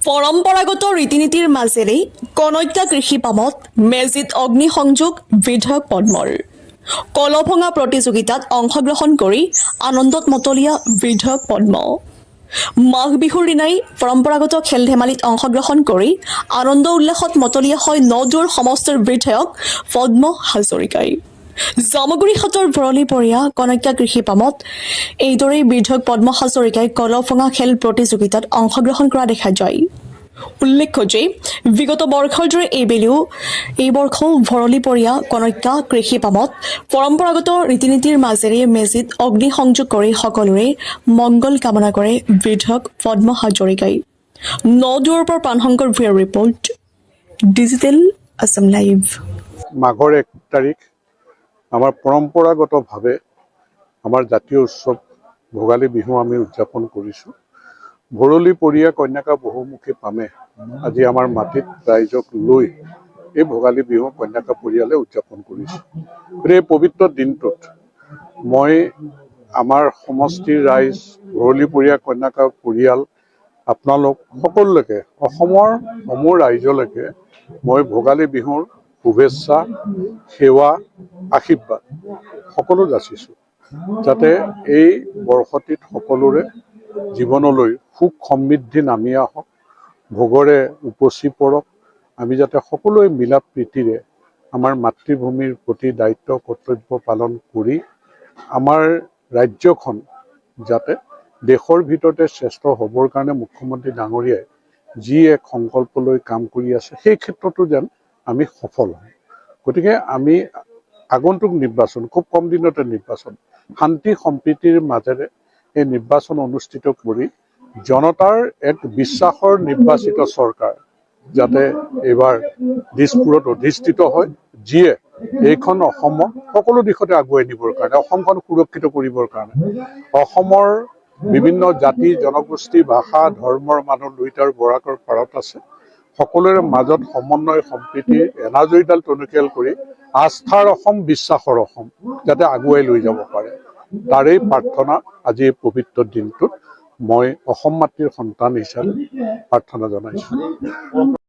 পৰম্পৰাগত ৰীতি-নীতিৰ মাজেৰে কনৈক্যা কৃষি পামত মেজিত অগ্নিসংযোগ বিধায়ক পদ্মৰ কলভঙা প্ৰতিযোগিতাত অংশগ্ৰহণ কৰি আনন্দত মতলীয়া বিধায়ক পদ্ম মাঘ বিহুৰ দিনাই পৰম্পৰাগত খেল ধেমালিত অংশগ্ৰহণ কৰি আনন্দ উল্লাসত মতলীয়া হয় নদুৰ সমষ্টিৰ বিধায়ক পদ্ম হাজৰিকাই জামুগুৰি হাটৰ ভৰলীপৰীয়া কনৈক্যা কৃষি পামত এইদৰেই বিধায়ক পদ্ম হাজৰিকাই কলভঙা খেল প্ৰতিযোগিতাত অংশগ্ৰহণ কৰা দেখা যায়। উল্লেখ্য যে বিগত বৰ্ষৰ দৰে এই বৰ্ষও ভৰলীপৰীয়া কনৈক্যা কৃষি পামত পৰম্পৰাগত ৰীতি-নীতিৰ মাজেৰে মেজিত অগ্নিসংযোগ কৰি সকলোৰে মংগল কামনা কৰে বিধায়ক পদ্ম হাজৰিকাই। নদুৰৰ পৰা প্ৰাণশংকৰ ভূঞাৰ ৰিপৰ্ট, ডিজিটেল আছাম লাইভ। মাঘৰ 1 তাৰিখ আমাৰ পৰম্পৰাগতভাৱে আমাৰ জাতীয় উৎসৱ ভোগালী বিহু আমি উদযাপন কৰিছোঁ। ভৰলীপৰীয়া কন্যাকা বহুমুখী পামে আজি আমাৰ মাটিত ৰাইজক লৈ এই ভোগালী বিহু কন্যাকা পৰিয়ালে উদযাপন কৰিছোঁ। এই পবিত্ৰ দিনটোত মই আমাৰ সমষ্টিৰ ৰাইজ, ভৰলীপৰীয়া কন্যাকা পৰিয়াল, আপোনালোক সকলোলৈকে অসমৰ সমূহ ৰাইজলৈকে মই ভোগালী বিহুৰ শুভেচ্ছা, সেৱা, আশীৰ্বাদ সকলো যাচিছোঁ, যাতে এই বৰ্ষটিত সকলোৰে জীৱনলৈ সুখ সমৃদ্ধি নামি আহক, ভোগৰে উপচি পৰক। আমি যাতে সকলোৱে মিলা প্ৰীতিৰে আমাৰ মাতৃভূমিৰ প্ৰতি দায়িত্ব কৰ্তব্য পালন কৰি আমাৰ ৰাজ্যখন যাতে দেশৰ ভিতৰতে শ্ৰেষ্ঠ হ'বৰ কাৰণে মুখ্যমন্ত্ৰী ডাঙৰীয়াই যি এক সংকল্প লৈ কাম কৰি আছে, সেই ক্ষেত্ৰতো যেন আমি সফল হওঁ। গতিকে আমি আগন্তুক নিৰ্বাচন, খুব কম দিনতে নিৰ্বাচন, শান্তি সম্প্ৰীতিৰ মাজেৰে এই নিৰ্বাচন অনুষ্ঠিত কৰি জনতাৰ এক বিশ্বাসৰ নিৰ্বাচিত চৰকাৰ যাতে এইবাৰ দিছপুৰত অধিষ্ঠিত হয়, যিয়ে এইখন অসমক সকলো দিশতে আগুৱাই নিবৰ কাৰণে, অসমখন সুৰক্ষিত কৰিবৰ কাৰণে, অসমৰ বিভিন্ন জাতি জনগোষ্ঠী, ভাষা, ধৰ্মৰ মানুহ দুইটাৰ বৰাকৰ পাৰত আছে, সকলোৰে মাজত সমন্বয় সম্প্ৰীতিৰ এনাজৰীডাল টনকিয়াল কৰি আস্থাৰ অসম, বিশ্বাসৰ অসম যাতে আগুৱাই লৈ যাব পাৰে, তাৰেই প্ৰাৰ্থনা আজি এই পবিত্ৰ দিনটোত মই অসম মাতৃৰ সন্তান হিচাপে প্ৰাৰ্থনা জনাইছোঁ।